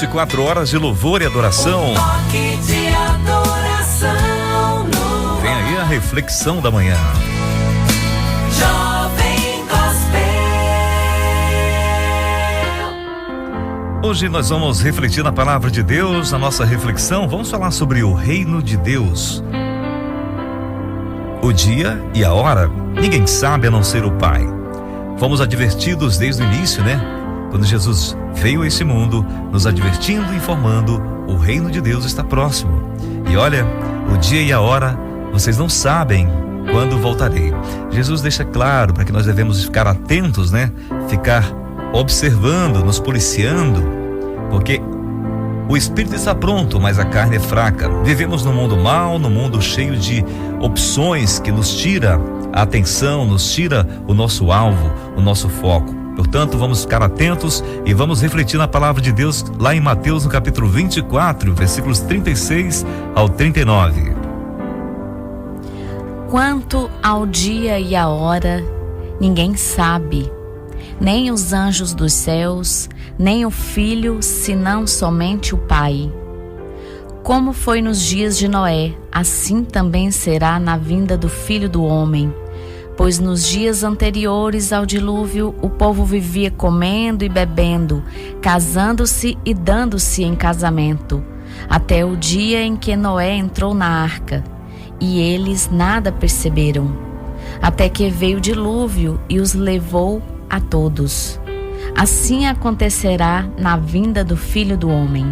24 horas de louvor e adoração. Toque de adoração no Vem aí a reflexão da manhã. Jovem Gospel. Hoje nós vamos refletir na palavra de Deus. Na nossa reflexão, vamos falar sobre o reino de Deus. O dia e a hora, ninguém sabe a não ser o Pai. Fomos advertidos desde o início, né? Quando Jesus veio a esse mundo, nos advertindo e informando, o reino de Deus está próximo. E olha, o dia e a hora, vocês não sabem quando voltarei. Jesus deixa claro para que nós devemos ficar atentos, né? Ficar observando, nos policiando, porque o espírito está pronto, mas a carne é fraca. Vivemos num mundo mau, num mundo cheio de opções que nos tira a atenção, nos tira o nosso alvo, o nosso foco. Portanto, vamos ficar atentos e vamos refletir na palavra de Deus lá em Mateus, no capítulo 24, versículos 36 ao 39. Quanto ao dia e a hora, ninguém sabe, nem os anjos dos céus, nem o Filho, senão somente o Pai. Como foi nos dias de Noé, assim também será na vinda do Filho do Homem. Pois nos dias anteriores ao dilúvio, o povo vivia comendo e bebendo, casando-se e dando-se em casamento, até o dia em que Noé entrou na arca, e eles nada perceberam, até que veio o dilúvio e os levou a todos. Assim acontecerá na vinda do Filho do Homem.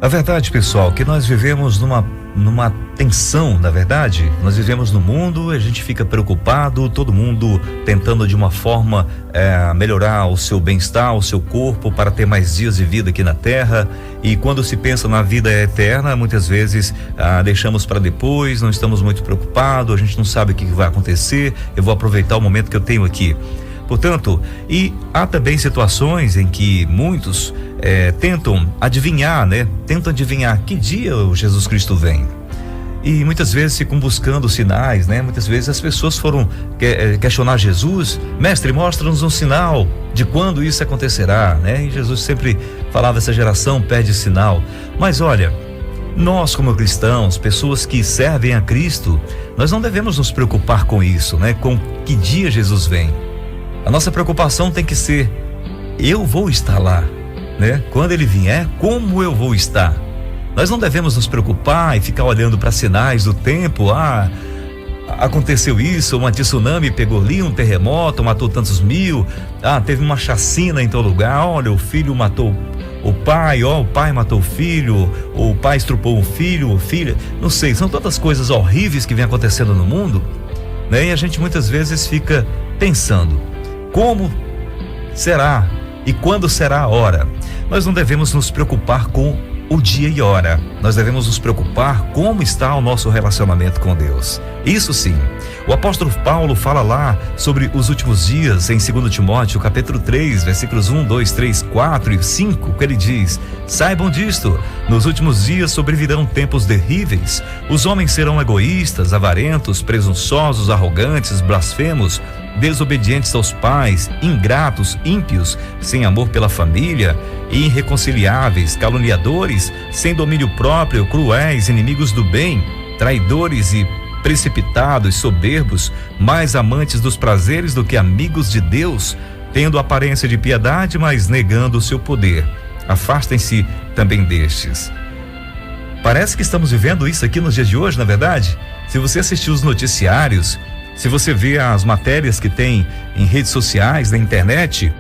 A verdade, pessoal, que nós vivemos numa tensão, na verdade. Nós vivemos no mundo, a gente fica preocupado, todo mundo tentando de uma forma melhorar o seu bem-estar, o seu corpo, para ter mais dias de vida aqui na Terra. E quando se pensa na vida eterna, muitas vezes deixamos para depois, não estamos muito preocupados, a gente não sabe o que vai acontecer, eu vou aproveitar o momento que eu tenho aqui. Portanto, e há também situações em que muitos tentam adivinhar, né? Tentam adivinhar que dia o Jesus Cristo vem. E muitas vezes ficam buscando sinais, né? Muitas vezes as pessoas foram questionar Jesus: mestre, mostra-nos um sinal de quando isso acontecerá, né? E Jesus sempre falava: essa geração pede sinal. Mas olha, nós como cristãos, pessoas que servem a Cristo, nós não devemos nos preocupar com isso, né? Com que dia Jesus vem. A nossa preocupação tem que ser: eu vou estar lá, né? Quando ele vier, como eu vou estar? Nós não devemos nos preocupar e ficar olhando para sinais do tempo. Aconteceu isso, um tsunami pegou ali, um terremoto matou tantos mil, teve uma chacina em tal lugar, olha, o filho matou o pai, o pai matou o filho, o pai estrupou o filho, não sei, são tantas coisas horríveis que vem acontecendo no mundo, né? E a gente muitas vezes fica pensando: como será e quando será a hora? Nós não devemos nos preocupar com o dia e hora. Nós devemos nos preocupar como está o nosso relacionamento com Deus. Isso sim. O apóstolo Paulo fala lá sobre os últimos dias em 2 Timóteo, capítulo 3, versículos 1, 2, 3, 4 e 5, que ele diz: saibam disto, nos últimos dias sobrevirão tempos terríveis. Os homens serão egoístas, avarentos, presunçosos, arrogantes, blasfemos, desobedientes aos pais, ingratos, ímpios, sem amor pela família, irreconciliáveis, caluniadores, sem domínio próprio, cruéis, inimigos do bem, traidores e precipitados, soberbos, mais amantes dos prazeres do que amigos de Deus, tendo aparência de piedade, mas negando o seu poder. Afastem-se também destes. Parece que estamos vivendo isso aqui nos dias de hoje, na verdade. Se você assistir os noticiários, se você vê as matérias que tem em redes sociais, na internet,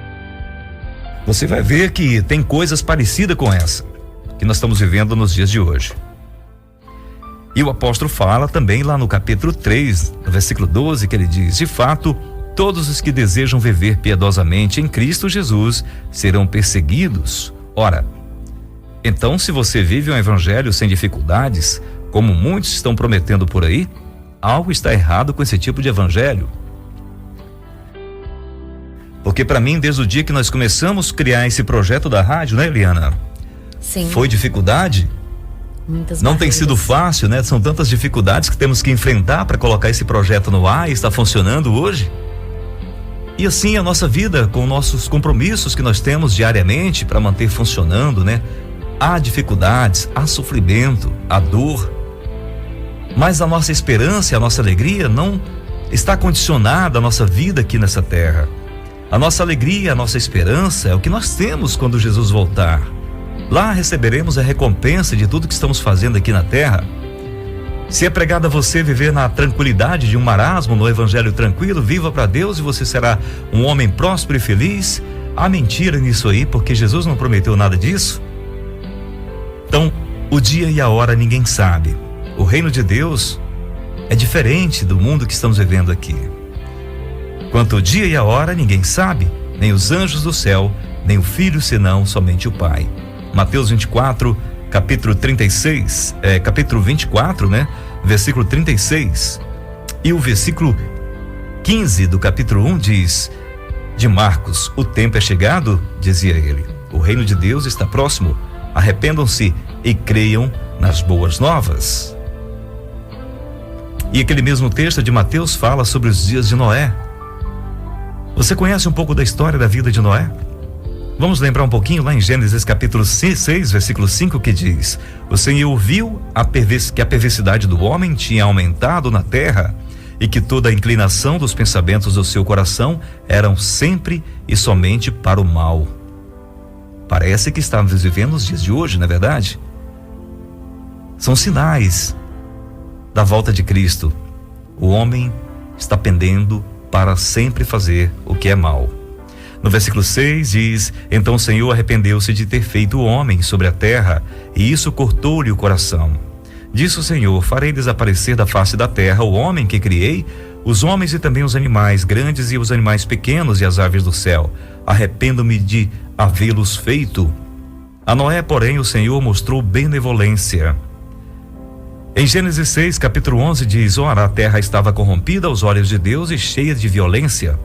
você vai ver que tem coisas parecidas com essa que nós estamos vivendo nos dias de hoje. E o apóstolo fala também lá no capítulo 3, no versículo 12, que ele diz: de fato, todos os que desejam viver piedosamente em Cristo Jesus serão perseguidos. Ora, então, se você vive um evangelho sem dificuldades, como muitos estão prometendo por aí, algo está errado com esse tipo de evangelho. Porque para mim, desde o dia que nós começamos a criar esse projeto da rádio, né, Eliana? Sim. Foi dificuldade? Muitas Não barreiras. tem sido fácil, né? São tantas dificuldades que temos que enfrentar para colocar esse projeto no ar e está funcionando hoje. E assim a nossa vida, com nossos compromissos que nós temos diariamente para manter funcionando, né? Há dificuldades, há sofrimento, há dor. Mas a nossa esperança e a nossa alegria não está condicionada à nossa vida aqui nessa terra. A nossa alegria, a nossa esperança é o que nós temos quando Jesus voltar. Lá receberemos a recompensa de tudo que estamos fazendo aqui na terra. Se é pregado a você viver na tranquilidade de um marasmo, no evangelho tranquilo, viva para Deus e você será um homem próspero e feliz. Há mentira nisso aí, porque Jesus não prometeu nada disso. Então, o dia e a hora ninguém sabe. O reino de Deus é diferente do mundo que estamos vivendo aqui. Quanto ao dia e a hora ninguém sabe, nem os anjos do céu, nem o Filho, senão somente o Pai. Mateus 24, capítulo 36, capítulo 24, né? Versículo 36. E o versículo 15 do capítulo 1 diz: de Marcos, o tempo é chegado, dizia ele. O reino de Deus está próximo. Arrependam-se e creiam nas boas novas. E aquele mesmo texto de Mateus fala sobre os dias de Noé. Você conhece um pouco da história da vida de Noé? Vamos lembrar um pouquinho lá em Gênesis capítulo 6, versículo 5, que diz: o Senhor viu que a perversidade do homem tinha aumentado na terra e que toda a inclinação dos pensamentos do seu coração eram sempre e somente para o mal. Parece que estamos vivendo os dias de hoje, não é verdade? São sinais da volta de Cristo. O homem está pendendo para sempre fazer o que é mal. No versículo 6 diz: então o Senhor arrependeu-se de ter feito o homem sobre a terra, e isso cortou-lhe o coração. Disse o Senhor: farei desaparecer da face da terra o homem que criei, os homens e também os animais grandes e os animais pequenos e as aves do céu. Arrependo-me de havê-los feito. A Noé, porém, o Senhor mostrou benevolência. Em Gênesis 6, capítulo 11 diz: ora, a terra estava corrompida aos olhos de Deus e cheia de violência.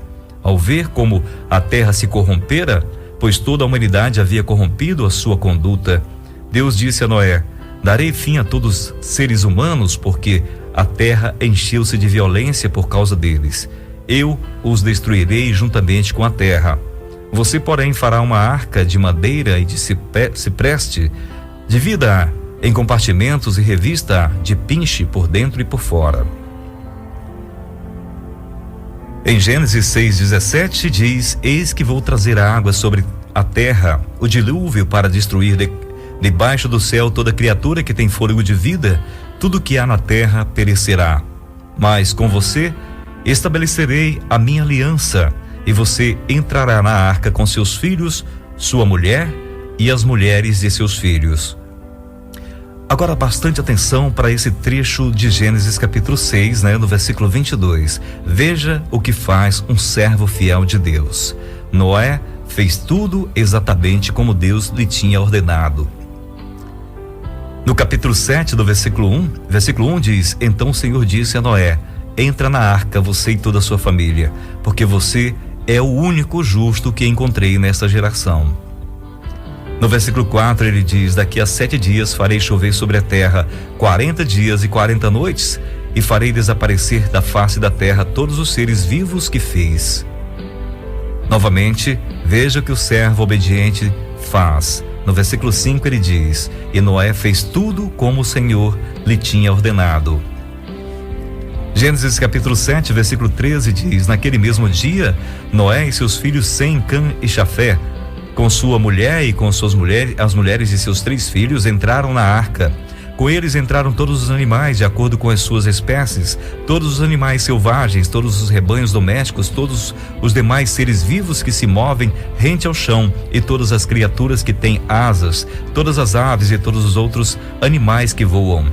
Ao ver como a terra se corrompera, pois toda a humanidade havia corrompido a sua conduta, Deus disse a Noé: darei fim a todos os seres humanos, porque a terra encheu-se de violência por causa deles. Eu os destruirei juntamente com a terra. Você, porém, fará uma arca de madeira e de cipreste, divida-a em compartimentos e revista-a de pinche por dentro e por fora. Em Gênesis 6:17 diz: eis que vou trazer água sobre a terra, o dilúvio, para destruir debaixo do céu toda criatura que tem fôlego de vida, tudo que há na terra perecerá. Mas com você estabelecerei a minha aliança, e você entrará na arca com seus filhos, sua mulher e as mulheres de seus filhos. Agora, bastante atenção para esse trecho de Gênesis capítulo 6, no versículo 22. Veja o que faz um servo fiel de Deus. Noé fez tudo exatamente como Deus lhe tinha ordenado. No capítulo 7 do versículo 1 diz: então o Senhor disse a Noé: entra na arca, você e toda a sua família, porque você é o único justo que encontrei nesta geração. No versículo 4 ele diz: daqui a 7 dias farei chover sobre a terra 40 dias e 40 noites, e farei desaparecer da face da terra todos os seres vivos que fez. Novamente, veja o que o servo obediente faz. No versículo 5 ele diz: e Noé fez tudo como o Senhor lhe tinha ordenado. Gênesis capítulo 7, versículo 13 diz: naquele mesmo dia, Noé e seus filhos Sem, Cã e Chafé, com sua mulher e com suas mulheres, as mulheres de seus 3 filhos, entraram na arca. Com eles entraram todos os animais de acordo com as suas espécies, todos os animais selvagens, todos os rebanhos domésticos, todos os demais seres vivos que se movem rente ao chão, e todas as criaturas que têm asas, todas as aves e todos os outros animais que voam.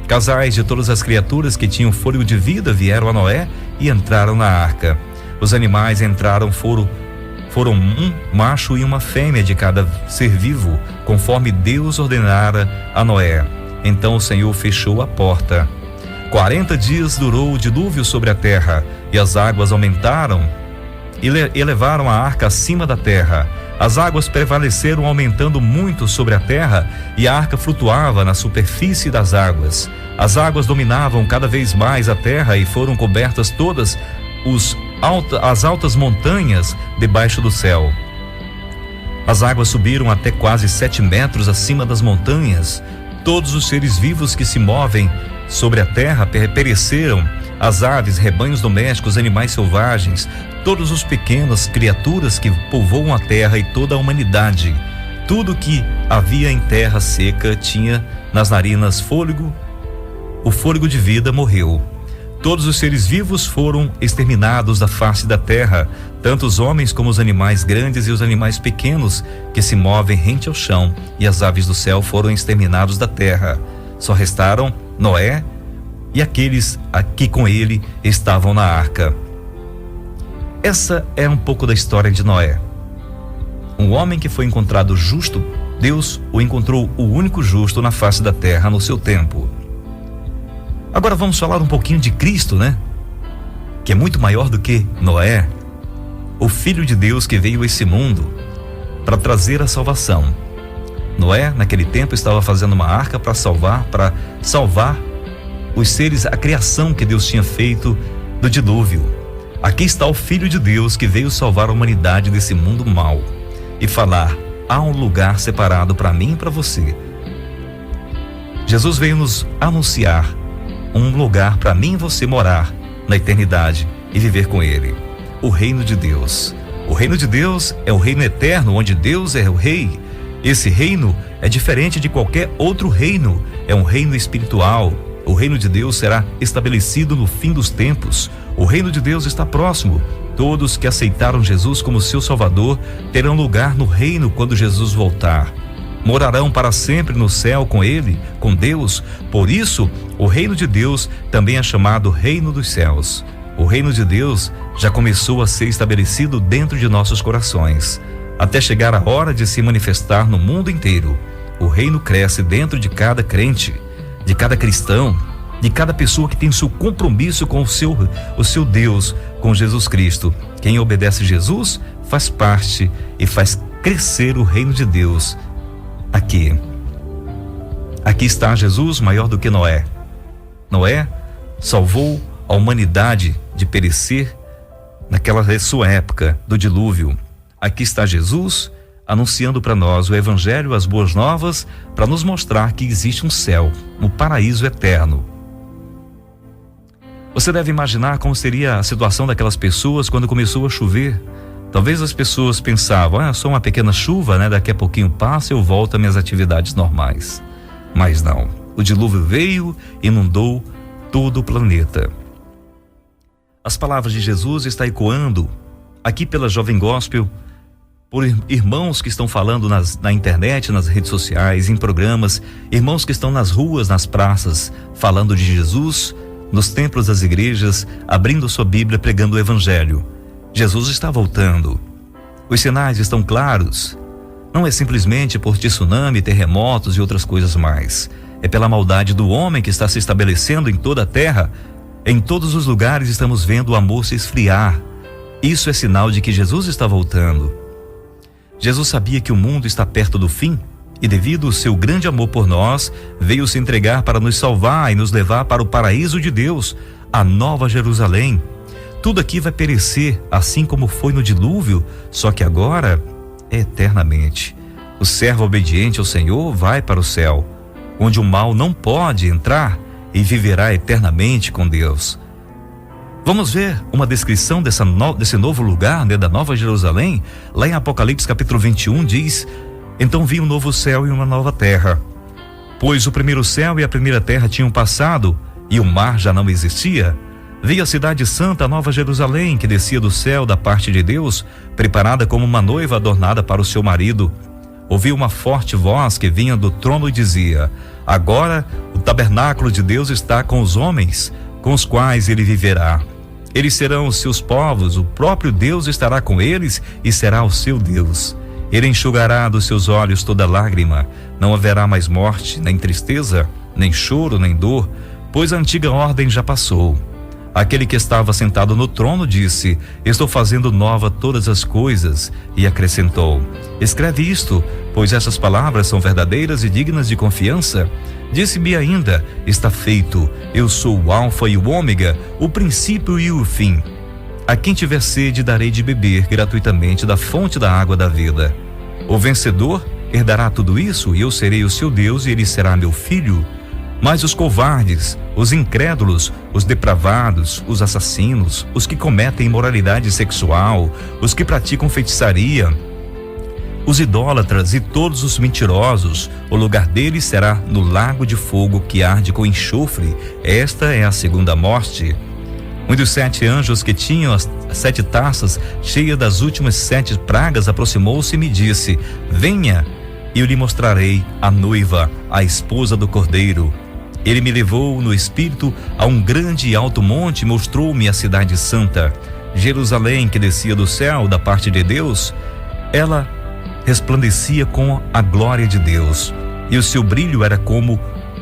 Casais de todas as criaturas que tinham fôlego de vida vieram a Noé e entraram na arca. Os animais entraram foram um macho e uma fêmea de cada ser vivo, conforme Deus ordenara a Noé. Então o Senhor fechou a porta. 40 dias durou o dilúvio sobre a terra, e as águas aumentaram e elevaram a arca acima da terra. As águas prevaleceram, aumentando muito sobre a terra, e a arca flutuava na superfície das águas. As águas dominavam cada vez mais a terra e foram cobertas todas os as altas montanhas debaixo do céu. As águas subiram até quase 7 metros acima das montanhas. Todos os seres vivos que se movem sobre a terra pereceram. As aves, rebanhos domésticos, animais selvagens, todos os pequenas criaturas que povoam a terra e toda a humanidade. Tudo que havia em terra seca tinha nas narinas fôlego. O fôlego de vida morreu. Todos os seres vivos foram exterminados da face da terra, tanto os homens como os animais grandes e os animais pequenos que se movem rente ao chão, e as aves do céu foram exterminados da terra. Só restaram Noé e aqueles que com ele estavam na arca. Essa é um pouco da história de Noé. Um homem que foi encontrado justo, Deus o encontrou o único justo na face da terra no seu tempo. Agora vamos falar um pouquinho de Cristo, né? Que é muito maior do que Noé, o Filho de Deus que veio a esse mundo para trazer a salvação. Noé, naquele tempo, estava fazendo uma arca para salvar os seres, a criação que Deus tinha feito do dilúvio. Aqui está o Filho de Deus que veio salvar a humanidade desse mundo mau e falar: há um lugar separado para mim e para você. Jesus veio nos anunciar um lugar para mim e você morar na eternidade e viver com Ele. O reino de Deus. O reino de Deus é o reino eterno, onde Deus é o rei. Esse reino é diferente de qualquer outro reino. É um reino espiritual. O reino de Deus será estabelecido no fim dos tempos. O reino de Deus está próximo. Todos que aceitaram Jesus como seu Salvador terão lugar no reino quando Jesus voltar. Morarão para sempre no céu com Ele, com Deus. Por isso, o reino de Deus também é chamado Reino dos Céus. O reino de Deus já começou a ser estabelecido dentro de nossos corações, até chegar a hora de se manifestar no mundo inteiro. O reino cresce dentro de cada crente, de cada cristão, de cada pessoa que tem seu compromisso com o seu Deus, com Jesus Cristo. Quem obedece Jesus faz parte e faz crescer o reino de Deus. Aqui está Jesus maior do que Noé. Noé salvou a humanidade de perecer naquela sua época do dilúvio. Aqui está Jesus anunciando para nós o evangelho, as boas novas, para nos mostrar que existe um céu, um paraíso eterno. Você deve imaginar como seria a situação daquelas pessoas quando começou a chover. Talvez as pessoas pensavam: é só uma pequena chuva, né? Daqui a pouquinho passa e eu volto às minhas atividades normais. Mas não. O dilúvio veio e inundou todo o planeta. As palavras de Jesus estão ecoando aqui pela Jovem Gospel, por irmãos que estão falando na internet, nas redes sociais, em programas, irmãos que estão nas ruas, nas praças, falando de Jesus, nos templos das igrejas, abrindo sua Bíblia, pregando o Evangelho. Jesus está voltando. Os sinais estão claros. Não é simplesmente por tsunami, terremotos e outras coisas mais. É pela maldade do homem que está se estabelecendo em toda a terra. Em todos os lugares estamos vendo o amor se esfriar. Isso é sinal de que Jesus está voltando. Jesus sabia que o mundo está perto do fim e, devido ao seu grande amor por nós, veio se entregar para nos salvar e nos levar para o paraíso de Deus, a Nova Jerusalém. Tudo aqui vai perecer, assim como foi no dilúvio, só que agora é eternamente. O servo obediente ao Senhor vai para o céu, onde o mal não pode entrar, e viverá eternamente com Deus. Vamos ver uma descrição desse novo lugar, né, da Nova Jerusalém. Lá em Apocalipse capítulo 21 diz: então vi um novo céu e uma nova terra, pois o primeiro céu e a primeira terra tinham passado e o mar já não existia. Vi a cidade santa, a Nova Jerusalém, que descia do céu da parte de Deus, preparada como uma noiva adornada para o seu marido. Ouvi uma forte voz que vinha do trono e dizia: agora o tabernáculo de Deus está com os homens, com os quais ele viverá. Eles serão os seus povos, o próprio Deus estará com eles e será o seu Deus. Ele enxugará dos seus olhos toda lágrima. Não haverá mais morte, nem tristeza, nem choro, nem dor, pois a antiga ordem já passou. Aquele que estava sentado no trono disse: estou fazendo nova todas as coisas, e acrescentou: escreve isto, pois essas palavras são verdadeiras e dignas de confiança. Disse-me ainda: está feito, eu sou o Alfa e o Ômega, o princípio e o fim. A quem tiver sede darei de beber gratuitamente da fonte da água da vida. O vencedor herdará tudo isso, e eu serei o seu Deus, e ele será meu filho. Mas os covardes, os incrédulos, os depravados, os assassinos, os que cometem imoralidade sexual, os que praticam feitiçaria, os idólatras e todos os mentirosos, o lugar deles será no lago de fogo que arde com enxofre. Esta é a segunda morte. Um dos 7 anjos que tinham as 7 taças cheias das últimas 7 pragas aproximou-se e me disse: venha, e eu lhe mostrarei a noiva, a esposa do Cordeiro. Ele me levou no espírito a um grande e alto monte e mostrou-me a cidade santa, Jerusalém, que descia do céu da parte de Deus. Ela resplandecia com a glória de Deus, e o seu brilho era como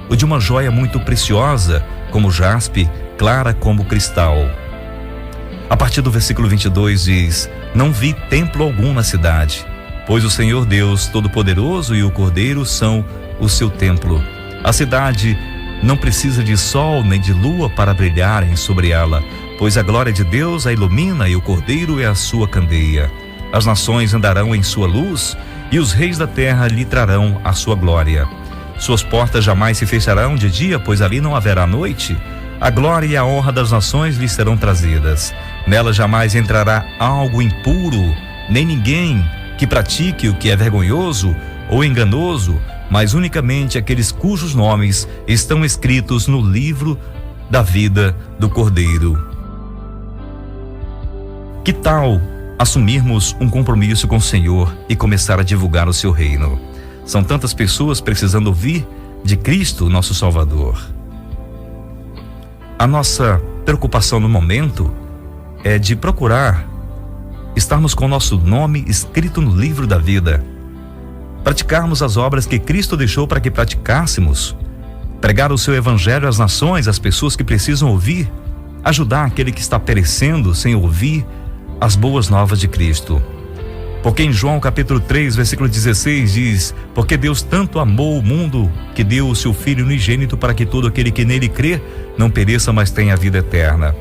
o de uma joia muito preciosa, como jaspe, clara como cristal. A partir do versículo 22 diz: não vi templo algum na cidade, pois o Senhor Deus Todo-Poderoso e o Cordeiro são o seu templo. A cidade não precisa de sol nem de lua para brilharem sobre ela, pois a glória de Deus a ilumina e o Cordeiro é a sua candeia. As nações andarão em sua luz e os reis da terra lhe trarão a sua glória. Suas portas jamais se fecharão de dia, pois ali não haverá noite. A glória e a honra das nações lhe serão trazidas. Nela jamais entrará algo impuro, nem ninguém que pratique o que é vergonhoso ou enganoso, mas unicamente aqueles cujos nomes estão escritos no livro da vida do Cordeiro. Que tal assumirmos um compromisso com o Senhor e começar a divulgar o seu reino? São tantas pessoas precisando ouvir de Cristo, nosso Salvador. A nossa preocupação no momento é de procurar estarmos com o nosso nome escrito no livro da vida, praticarmos as obras que Cristo deixou para que praticássemos, pregar o seu evangelho às nações, às pessoas que precisam ouvir, ajudar aquele que está perecendo sem ouvir as boas novas de Cristo. Porque em João capítulo 3, versículo 16 diz: porque Deus tanto amou o mundo que deu o seu Filho unigênito para que todo aquele que nele crê não pereça, mas tenha a vida eterna.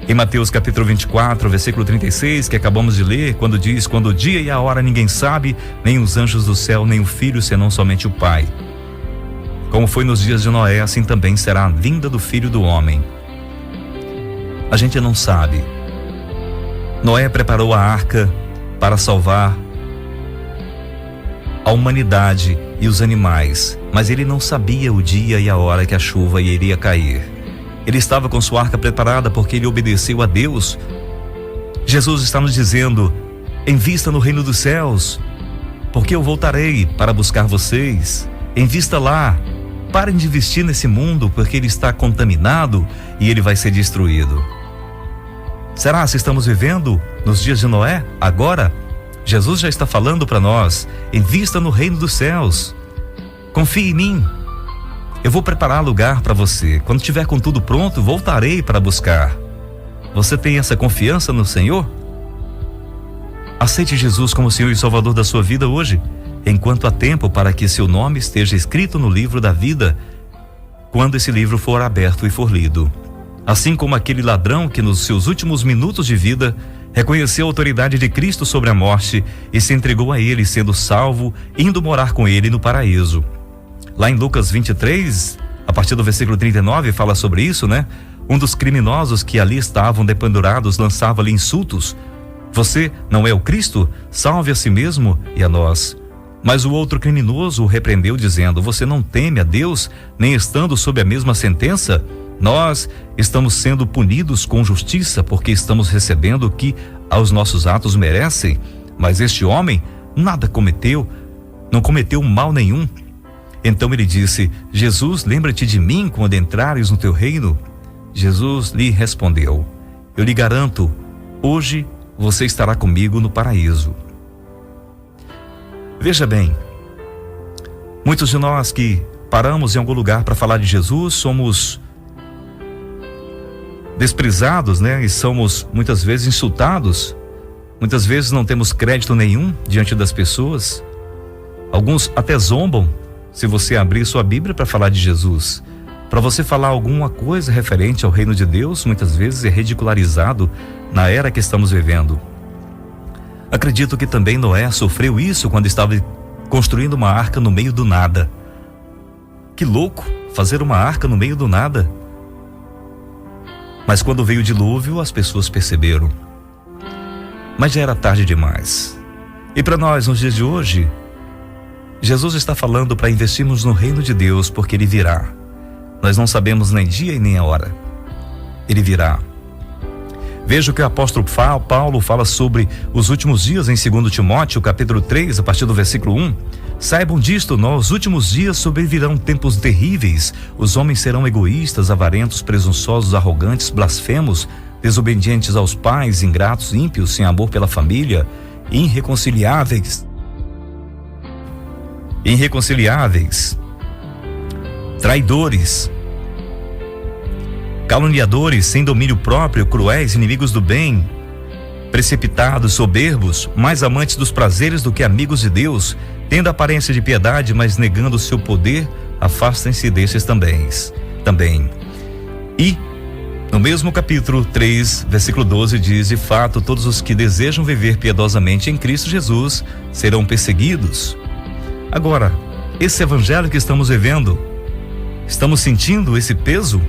Em Mateus capítulo 24, versículo 36, que acabamos de ler, quando diz: quando o dia e a hora ninguém sabe, nem os anjos do céu, nem o Filho, senão somente o Pai. Como foi nos dias de Noé, assim também será a vinda do Filho do Homem. A gente não sabe. Noé preparou a arca para salvar a humanidade e os animais, mas ele não sabia o dia e a hora que a chuva iria cair. Ele estava com sua arca preparada porque ele obedeceu a Deus. Jesus está nos dizendo: invista no reino dos céus, porque eu voltarei para buscar vocês. Invista lá, parem de investir nesse mundo, porque ele está contaminado e ele vai ser destruído. Será que estamos vivendo nos dias de Noé agora? Jesus já está falando para nós: invista no reino dos céus, confie em mim. Eu vou preparar lugar para você. Quando tiver com tudo pronto, voltarei para buscar. Você tem essa confiança no Senhor? Aceite Jesus como Senhor e Salvador da sua vida hoje, enquanto há tempo, para que seu nome esteja escrito no livro da vida, quando esse livro for aberto e for lido. Assim como aquele ladrão que nos seus últimos minutos de vida reconheceu a autoridade de Cristo sobre a morte e se entregou a ele, sendo salvo, indo morar com ele no paraíso. Lá em Lucas 23, a partir do versículo 39, fala sobre isso, né? Um dos criminosos que ali estavam dependurados lançava-lhe insultos: você não é o Cristo? Salve a si mesmo e a nós. Mas o outro criminoso o repreendeu, dizendo: você não teme a Deus, nem estando sob a mesma sentença? Nós estamos sendo punidos com justiça, porque estamos recebendo o que aos nossos atos merecem. Mas este homem nada cometeu, não cometeu mal nenhum. Então ele disse: Jesus, lembra-te de mim quando entrares no teu reino. Jesus lhe respondeu: eu lhe garanto, hoje você estará comigo no paraíso. Veja bem, muitos de nós que paramos em algum lugar para falar de Jesus somos desprezados, né? E somos muitas vezes insultados. Muitas vezes não temos crédito nenhum diante das pessoas. Alguns até zombam se você abrir sua Bíblia para falar de Jesus. Para você falar alguma coisa referente ao reino de Deus, muitas vezes é ridicularizado na era que estamos vivendo. Acredito que também Noé sofreu isso quando estava construindo uma arca no meio do nada. Que louco, fazer uma arca no meio do nada. Mas quando veio o dilúvio, as pessoas perceberam. Mas já era tarde demais. E para nós, nos dias de hoje, Jesus está falando para investirmos no reino de Deus, porque Ele virá. Nós não sabemos nem dia e nem a hora. Ele virá. Veja o que o apóstolo Paulo fala sobre os últimos dias em 2 Timóteo, capítulo 3, a partir do versículo 1. Saibam disto, nos últimos dias sobrevirão tempos terríveis. Os homens serão egoístas, avarentos, presunçosos, arrogantes, blasfemos, desobedientes aos pais, ingratos, ímpios, sem amor pela família, irreconciliáveis, traidores, caluniadores, sem domínio próprio, cruéis, inimigos do bem, precipitados, soberbos, mais amantes dos prazeres do que amigos de Deus, tendo aparência de piedade, mas negando o seu poder, afastem-se destes também. E no mesmo capítulo 3, versículo 12 diz: de fato, todos os que desejam viver piedosamente em Cristo Jesus serão perseguidos. Agora, esse evangelho que estamos vivendo, estamos sentindo esse peso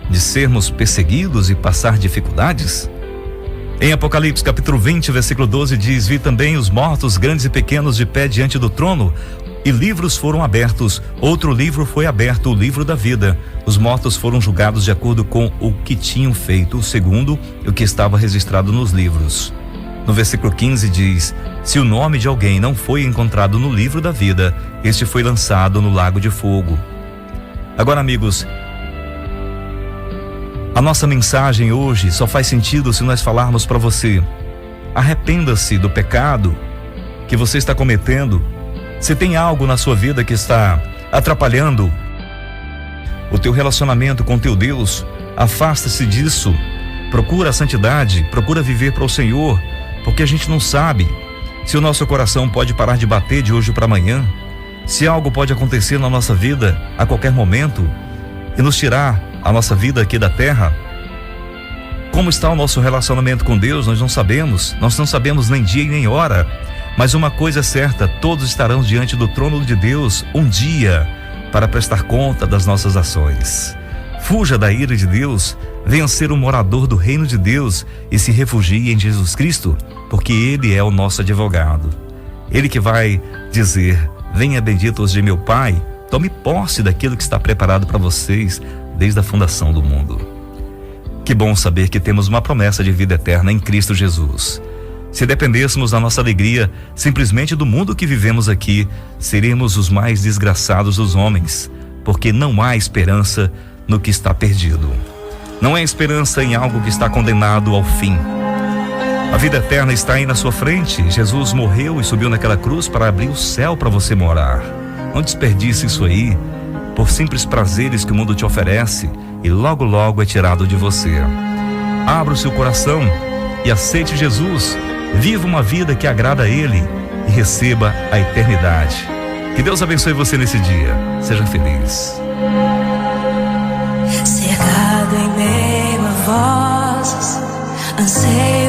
de sermos perseguidos e passar dificuldades? Em Apocalipse capítulo 20, versículo 12 diz: vi também os mortos, grandes e pequenos, de pé diante do trono, e livros foram abertos. Outro livro foi aberto, o livro da vida. Os mortos foram julgados de acordo com o que tinham feito, segundo o que estava registrado nos livros. No versículo 15 diz: se o nome de alguém não foi encontrado no livro da vida, este foi lançado no lago de fogo. Agora, amigos, a nossa mensagem hoje só faz sentido se nós falarmos para você: arrependa-se do pecado que você está cometendo. Se tem algo na sua vida que está atrapalhando o teu relacionamento com teu Deus, afasta-se disso. Procura a santidade, procura viver para o Senhor, porque a gente não sabe se o nosso coração pode parar de bater de hoje para amanhã, se algo pode acontecer na nossa vida a qualquer momento e nos tirar a nossa vida aqui da terra. Como está o nosso relacionamento com Deus, nós não sabemos nem dia e nem hora. Mas uma coisa é certa: todos estarão diante do trono de Deus um dia para prestar conta das nossas ações. Fuja da ira de Deus, venha ser um morador do reino de Deus e se refugie em Jesus Cristo, porque Ele é o nosso advogado. Ele que vai dizer: venha benditos de meu Pai, tome posse daquilo que está preparado para vocês desde a fundação do mundo. Que bom saber que temos uma promessa de vida eterna em Cristo Jesus. Se dependêssemos da nossa alegria simplesmente do mundo que vivemos aqui, seríamos os mais desgraçados dos homens, porque não há esperança no que está perdido. Não há esperança em algo que está condenado ao fim. A vida eterna está aí na sua frente. Jesus morreu e subiu naquela cruz para abrir o céu para você morar. Não desperdice isso aí por simples prazeres que o mundo te oferece e logo logo é tirado de você. Abra o seu coração e aceite Jesus. Viva uma vida que agrada a Ele e receba a eternidade. Que Deus abençoe você nesse dia. Seja feliz. Cercado em meio a vozes, anseio